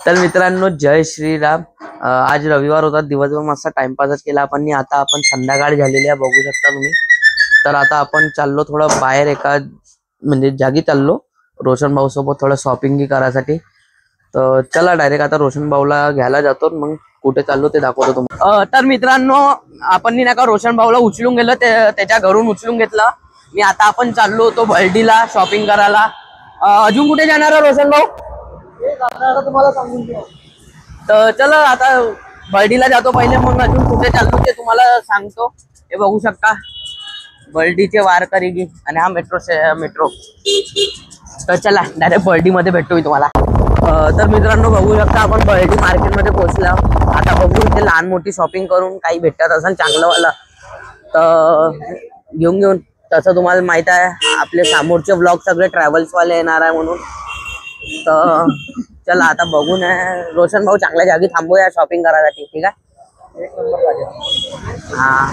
तर मित्रांनो जय श्रीराम। आज रविवार होता, दिवसभर मस्त टाइमपासच केला आपण। आता आपण संध्याकाळ झालेली आहे, बघू शकता तुम्ही। तर आता आपण चाललो थोडं बाहेर, एका म्हणजे जागी चाललो रोशन भाऊ सोबत थोडं शॉपिंग करायसाठी। तर चला डायरेक्ट आता रोशन भाऊला घ्यायला जातो, मग कुठे चाललो ते दाखवतो तुम्हाला। तर मित्रांनो आपण नाही का रोशन भाऊला उचलून गेलो, त्याच्या घरून उचलून घेतलं मी। आता आपण चाललो होतो बर्डीला शॉपिंग करायला। अजून कुठे जाणार आहे रोशन भाऊ? तुम्हाला सांगून द्या। तर चला आता बर्डीला जातो पहिले, मग अजून कुठे चाललो ते तुम्हाला सांगतो। हे बघू शकता बर्डीचे वारकरी गी आणि हा मेट्रो। तर चला डायरेक्ट बर्डी मध्ये भेटतो मी तुम्हाला। तर मित्रांनो बघू शकता आपण बर्डी मार्केट मध्ये पोहोचलो। आता बघू इथे लहान मोठी शॉपिंग करून काही भेटत असेल चांगलं वाला तर घेऊन तसं तुम्हाला माहित आहे आपले समोरचे ब्लॉग सगळे ट्रॅव्हल्स वाले येणार आहे म्हणून। तर चला आता बघून रोशन भाऊ चांगल्या जागी थांबूया शॉपिंग करायसाठी, ठीक आहे? हा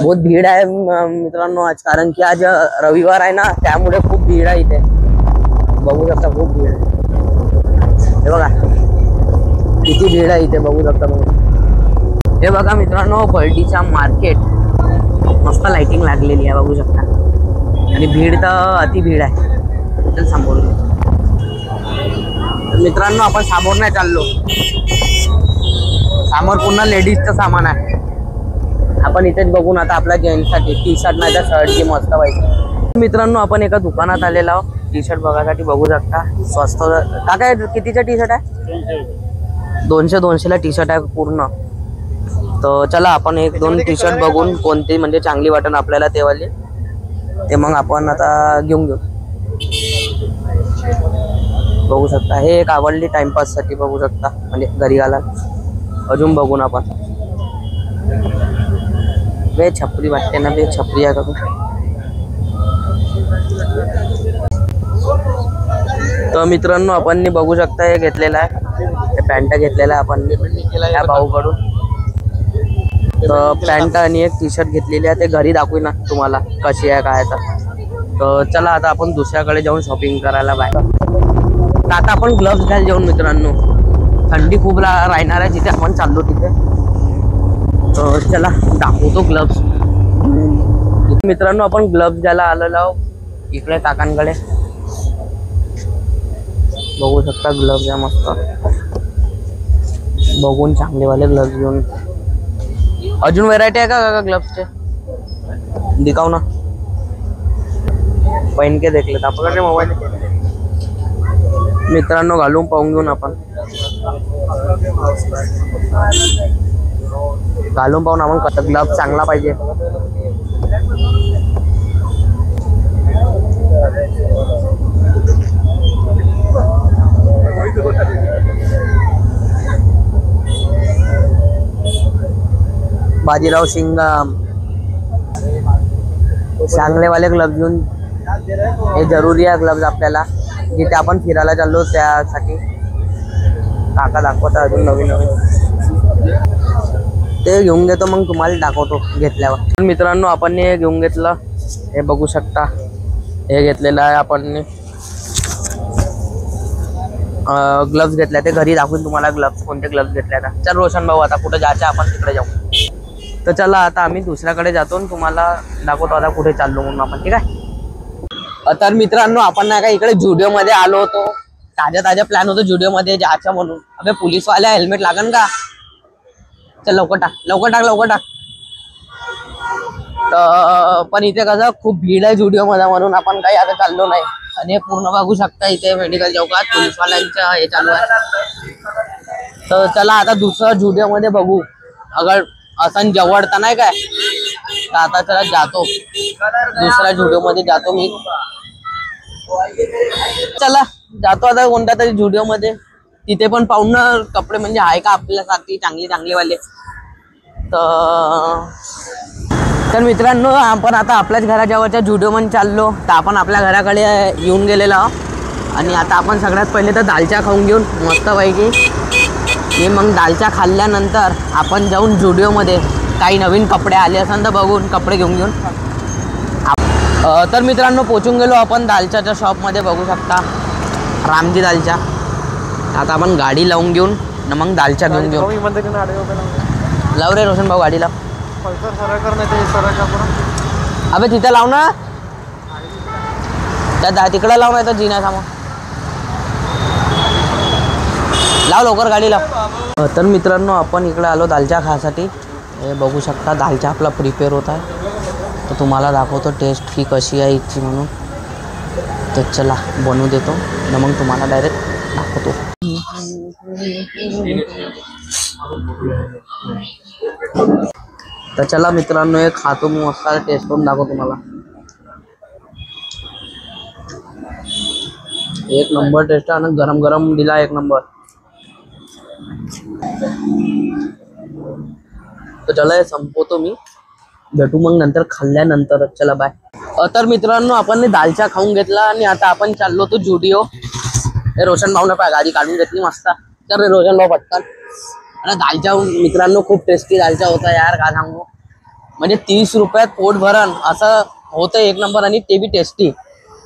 बहुत भीड़ आहे मित्रांनो आज, कारण की आज रविवार आहे ना, त्यामुळे खूप भीड़ आहे इथे। बघू शकता खूप भीड़ आहे, हे बघा किती भीड़ आहे इथे, बघू शकता तुम्ही। हे बघा मित्रांनो बर्डीचा मार्केट, मस्त लाइटिंग लागलेली आहे बघू शकता, आणि भीड़ तर अति भीड़ आहे। चल समोर मित्रांनो आपण समोर नाही चाललो, समोर पुन्हा लेडीजचं सामान आहे। आपण इथेच बघून आता आपल्या जेंट्ससाठी टी शर्ट नाही तर शर्ट जी मस्त पाहिजे। मित्रांनो आपण एका दुकानात आलेलो आहोत टी शर्ट बघायसाठी, बघू शकता स्वस्त। काय कितीचं टी शर्ट आहे? 200 ला टी शर्ट आहे पूर्ण। तर चला आपण एक दोन टी शर्ट बघून कोणती म्हणजे चांगली वाटन आपल्याला तेवाली, ते मग आपण आता घेऊ। बघू शकता हे एक आवडली टाइमपास साठी, बघू शकता म्हणजे घरी घाला। अजून बघून आपण बे छपरी वाटते ना, बे छपरी आहे का? तर मित्रांनो आपण बघू शकता हे घेतलेलं आहे, हे पॅन्ट घेतलेला आहे आपण या भाऊकडून। तर पॅन्ट आणि एक टी शर्ट घेतलेली आहे, ते घरी दाखवू ना तुम्हाला कशी आहे काय। तर चला आता आपण दुसऱ्याकडे जाऊन शॉपिंग करायला बाहेर। आता आपण ग्लव्स घ्यायला जाऊन मित्रांनो, थंडी खूप राहणार आहे जिथे आपण चाललो तिथे। तर चला दाखवतो ग्लव्स। मित्रांनो आपण ग्लव्स घ्यायला आलेलो आहोत इकडे काकांकडे, बघू शकता ग्लव्स आहे मस्त, बघून चांगलेवाले ग्लव्स घेऊन। अजून व्हरायटी आहे का ग्लव्सचे? दिखाव ना, पहन के देख लेता आपण मोबाईल। मित्रांनो घालून पाहून घेऊन आपण, घालून पाहून आपण कसा ग्लव्स चांगला पाहिजे। बाजीराव सिंगम चांगले वाले ग्लव्स घेऊन, हे जरुरी आहे ग्लव्स आपल्याला जिथे आपण फिरायला चाललो त्यासाठी। काका दाखवता अजून नवीन ते घेऊन घेतो, मग तुम्हाला दाखवतो घेतल्यावर। मित्रांनो आपण हे घेऊन घेतलं, हे बघू शकता हे घेतलेलं आहे आपण। ग्लव्स घेतल्या ते घरी दाखवून तुम्हाला ग्लव्स कोणते ग्लव्स घेतले। आता चल रोशन भाऊ आता कुठे जायचं आपण तिकडे जाऊ। तर चला आता आम्ही दुसऱ्याकडे जातो, तुम्हाला दाखवतो आता कुठे चाललो म्हणून आपण, ठीक आहे? तर मित्रांनो आपण नाही का इकडे जुडिओ मध्ये आलो होतो, ताजा प्लॅन होतो जुडिओ मध्ये जायचं म्हणून। अबे पोलीसवाले हेल्मेट लागन का? चल लवकर टाक। तर पण इथे कसं खूप भीड आहे जुडिओ मध्ये म्हणून आपण काही आता चाललो नाही। आणि हे पूर्ण बघू शकता इथे मेडिकल चौकात पोलीसवाल्यांचं हे चालू आहे। तर चला आता दुसरं जुडिओ मध्ये बघू, अगर असं जवळता नाही काय। तर आता चला जातो दुसऱ्या जुडिओ मध्ये जातो मी। चला जातो आता कोणत्या तरी जुडिओ मध्ये, तिथे पण पाहून ना कपडे म्हणजे आहे का आपल्यासाठी चांगले वाले। तर मित्रांनो आपण आता आपल्याच घराजवळच्या जुडिओ मध्ये चाललो। तर आपण आपल्या घराकडे येऊन गेलेलो आहोत, आणि आता आपण सगळ्यात पहिले तर दालचा खाऊन घेऊन मस्तपैकी। मग दालचा खाल्ल्यानंतर आपण जाऊन जुडिओ मध्ये काही नवीन कपडे आले असेल तर बघून कपडे घेऊन तर मित्रांनो पोचून गेलो आपण दालचाच्या शॉप मध्ये, बघू शकता रामजी दालचा। आता आपण गाडी लावून घेऊन न मग दालच्या घेऊन घेऊ. लाव रे रोशन भाऊ गाडी लाव. अबे तिथे लाव ना, त्या तिकडे लाव नाही तर जिन्यासमोर लाव, लवकर गाडी लाव. तर मित्रांनो आपण इकडे आलो दालच्या खासाठी. हे बघू शकता दालच्या आपला प्रिपेअर होत आहे. तर तुम्हाला दाखवतो टेस्ट की कशी आहे इथची म्हणून. तर चला बनवू देतो न मग तुम्हाला डायरेक्ट दाखवतो. तर चला मित्रांनो हे खातो मी मस्त टेस्ट करून दाखवतो तुम्हाला. एक नंबर टेस्ट आहे आणि गरम गरम दिला एक नंबर. तर चला हे संपवतो मी, भेटू मग नंतर खाल्ल्यानंतर. चला बाय. तर मित्रांनो आपण दालचा खाऊन घेतला आणि आता आपण चाललो तो जुडिओ. हे रोशन भाऊने पाय गाडी काढून घेतली मस्त. तर रोशन भाऊ पटकन. आणि दालचा मित्रांनो खूप टेस्टी दालचा होता यार, काय सांगू. म्हणजे 30 रुपयात पोट भरण असं होतं एक नंबर. आणि ते बी टेस्टी,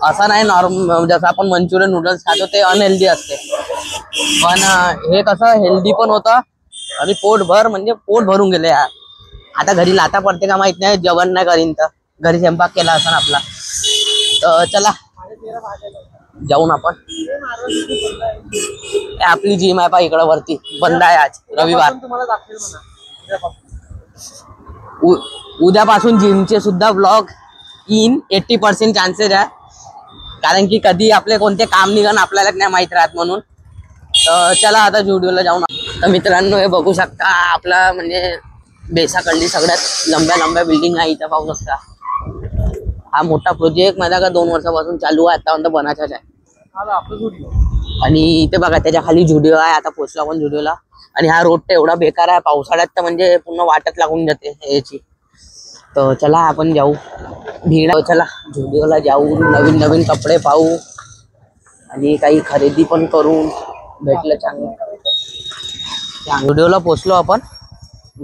असं नाही नॉर्मल जसं आपण मंचुरियन नूडल्स खातो ते अनहेल्दी असते. पण हे कसं हेल्दी पण होतं आणि पोटभर म्हणजे पोट भरून गेले यार. आता घरी लाता पडते का माहित नाही, जेवण नाही करीन तर घरी स्वयंपाक केला असं आपला. तर चला जाऊन आपण. आपली जिम आहे पा इकडं वरती, बंद आहे आज रविवार. उद्यापासून जिमचे सुद्धा ब्लॉग इन 80% चान्सेस आहे, कारण की कधी आपले कोणते काम निघण आपल्याला नाही माहित राहत म्हणून. तर चला आता जुडिओला जाऊन. तर मित्रांनो हे बघू शकता आपला म्हणजे बेसाकडली सगळ्यात लंब्या बिल्डिंग आहे इथं. पाहू शकता हा मोठा प्रोजेक्ट माझा का 2 वर्षापासून चालू आहे, आतापर्यंत बनायचाच आहे. आणि इथे बघा त्याच्या खाली जुडिओ आहे. आता पोहोचलो आपण जुडिओला. आणि हा रोड तर एवढा बेकार आहे पावसाळ्यात तर म्हणजे पूर्ण वाटत लागून जाते याची. तर चला आपण जाऊ भीड. चला जुडिओला जाऊ, नवीन कपडे पाहू आणि काही खरेदी पण करून भेटलं चांगलं. जुडिओला पोहोचलो आपण.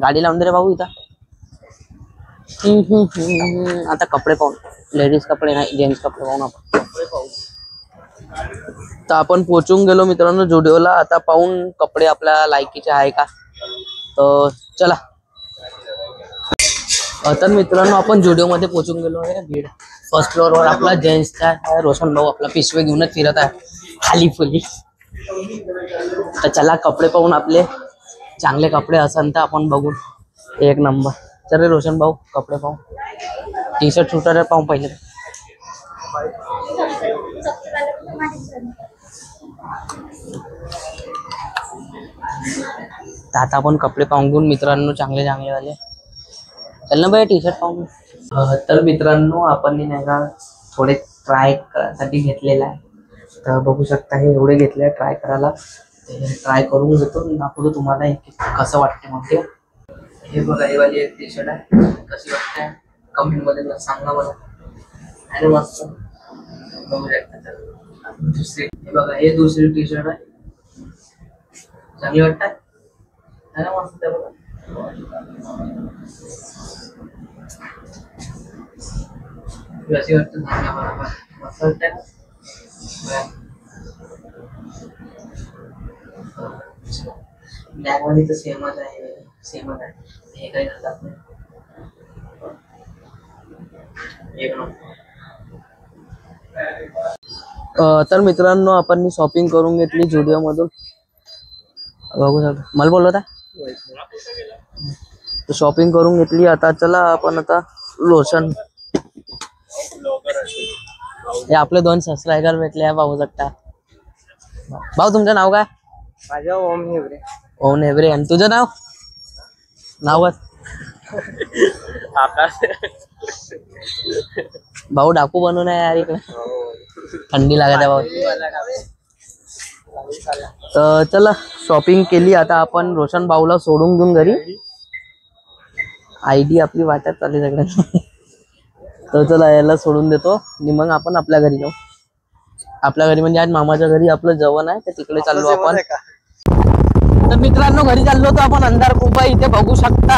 गाडी लावून दे रे भाऊ इथं. आता कपडे पाहून, लेडीज कपडे नाही जेंट्स कपडे पाहून आपण कपडे पाहू. तर आपण पोहोचून गेलो मित्रांनो जुडिओला. आता पाहून कपडे आपल्या लायकीचे आहे का. तर चला. तर मित्रांनो आपण जुडिओ मध्ये पोहोचून गेलो आहे. भीड फर्स्ट फ्लोअर वर आपला जेंट्सचा आहे. रोशन भाऊ आपला पिशवे घेऊनच फिरत आहे खाली फुली. तर चला कपडे पाहून आपले चांगले कपडे असन तर आपण बघू एक नंबर. चल रे रोशन भाऊ कपडे पाहू. टी शर्ट शूटर पाहू पहिले. तर आता आपण कपडे पाहून घेऊन मित्रांनो चांगले वाले. चल ना बाई टी शर्ट पाहून. तर मित्रांनो आपण नाही का थोडे ट्राय करायसाठी घेतलेला आहे. तर बघू शकता हे एवढे घेतले ट्राय करायला. ट्राय करून घेतो, दाखवतो तुम्हाला कसं वाटते. मग हे बघा ही वाली एक टी शर्ट आहे, कशी वाटते कमेंट मध्ये सांगा मला. आणि मस्त बघू शकता. दुसरी हे बघा हे दुसरी टी शर्ट आहे, चांगली वाटत मस्त आहे बघा. कशी वाटतं मस्त वाटतंय ना. ब्लॅकवाली तर सेमच आहे. हे काही घालत नाही. तर मित्रांनो आपण शॉपिंग करून घेतली जुडिओ मधून. बघू शकता मला बोललो होता शॉपिंग करून घेतली. आता चला आपण आता लोशन. हे आपले 2 सबस्क्रायबर भेटले आहे पाहू शकता. भाऊ तुमचं नाव काय. माझं ओम हेवरे. ओम हेवरे. आणि तुझं नाव नावच आकाश. भाऊ डाकू बनवून आहे यार इकडे. थंडी लागत आहे भाऊ. तर चला शॉपिंग केली. आता आपण रोशन भाऊला सोडून घेऊन घरी. आयडी आपली वाटत चालली सगळ्यांना. तर चला याला सोडून देतो आणि मग आपण आपल्या घरी जाऊ. आपल्या घरी म्हणजे आज मामाच्या घरी आपलं जेवण आहे तर तिकडे चाललो आपण. तर मित्रांनो घरी चाललो होतो आपण. अंधार खूप आहे इथे बघू शकता.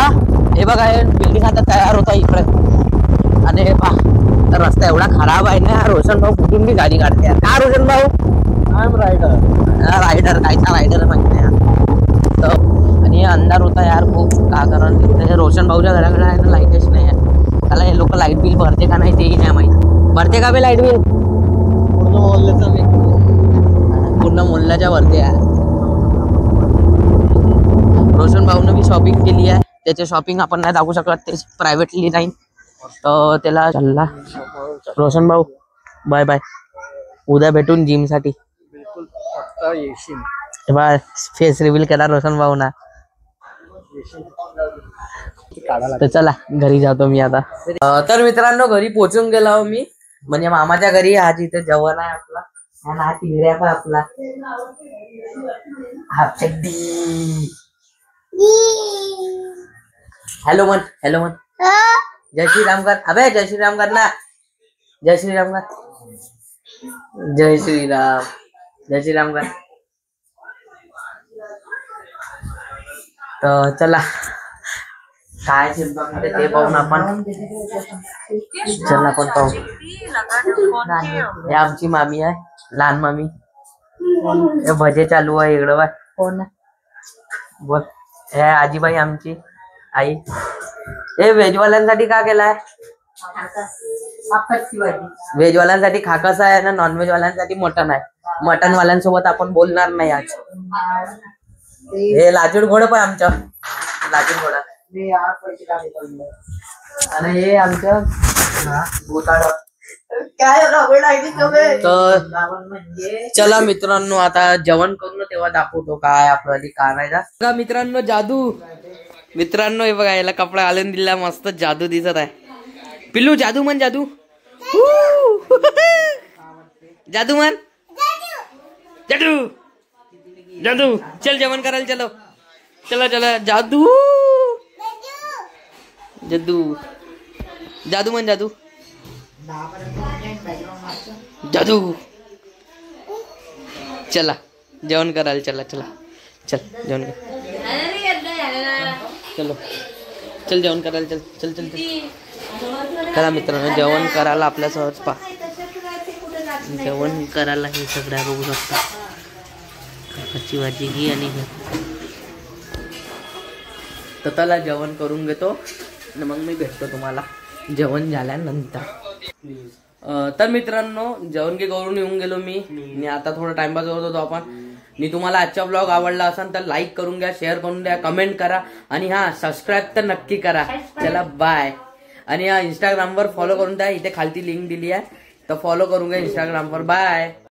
हे बघा हे बिल्डिंग आता तयार होता इकडे. आणि हे पहा तर रस्ता एवढा खराब आहे ना. रोशन भाऊ कुठून बी गाडी काढते. का रोशन भाऊ. रायडर कायचा अंधार होता यार खूप, का कारण त्याच्या रोशन भाऊच्या घराकडे आहे ना लाईटच नाही आहे. त्याला हे लोक लाईट बिल भरते का नाही तेही नाही माहिती. भरते का बे लाईट बिल? पूर्ण मोहल्ल्याचा पूर्ण मोहल्ल्याच्या वरती आहे. रोशन भाऊनं बी शॉपिंग केली आहे. त्याचे शॉपिंग आपण नाही दाखवू शकत, ते प्रायव्हेटली नाही. तर त्याला चालला रोशन भाऊ, बाय बाय. उद्या भेटून जिम साठी. बिलकुल पक्का येशील. तेव्हा फेस रिव्हील केला रोशन भाऊ ना. तर चला घरी जातो मी आता. तर मित्रांनो घरी पोहोचून गेलो मी, म्हणजे मामाच्या घरी. आज इथे जेवण आहे आपला. आणि हा टिंगऱ्या पण आपला हाफ चड्डी. हॅलो मन, हॅलो मन. जय श्रीराम कर. अबे जय श्रीराम कर ना. जय श्रीराम कर. जय श्रीराम, जय श्रीराम कर. तर चला काय स्वयंपाक ते पाहून आपण. चला आपण पाहू. हे आमची मामी आहे, लहान मामी. हे भजे चालू आहे इकडं बाय. कोण बोल. हे आजीबाई आमची आई. हे व्हेजवाल्यांसाठी का केलाय? व्हेजवाल्यांसाठी खाकस आहे ना, नॉनव्हेज वाल्यांसाठी मटन आहे. मटन वाल्यांसोबत आपण बोलणार नाही आज. हे लाजूड घोड पण आमचं लाजूड घोडा. आणि हे आमचं भूताड. तर चला मित्रांनो आता जेवण करून तेव्हा दाखवतो काय आपल्याला काय नाही. बघा मित्रांनो जादू. मित्रांनो हे बघा, याला कपडा घालून दिला, मस्त जादू दिसत आहे. पिल्लू जादू मन, जादू. जादू मन, जादू जादू. चल जेवण करायला चलो. चला चला जादू जादू जादू मन, जादू जादू. चला जेवण करायला चला. चला चल जेवण कर. चलो चल जेवण करायला चल. चल चल चल. चला मित्रांनो जेवण करायला आपल्या सहज पा. जेवण करायला हे सगळ्या बघू शकता. काकाची भाजी घे आणि तर त्याला जेवण करून घेतो आणि मग मी भेटतो तुम्हाला जेवण झाल्यानंतर. तर मित्रांनो जेवण की करून येऊन गेलो मी आता थोडा टाइमपास करत होतो आपण. मी तुम्हाला आजचा ब्लॉग आवडला असेल तर लाईक करून घ्या, शेअर करून द्या, कमेंट करा आणि हा सबस्क्राईब तर नक्की करा. चला बाय. आणि हा इंस्टाग्रामवर फॉलो करून द्या, इथे खालती लिंक दिली आहे तर फॉलो करून घ्या इंस्टाग्रामवर. बाय.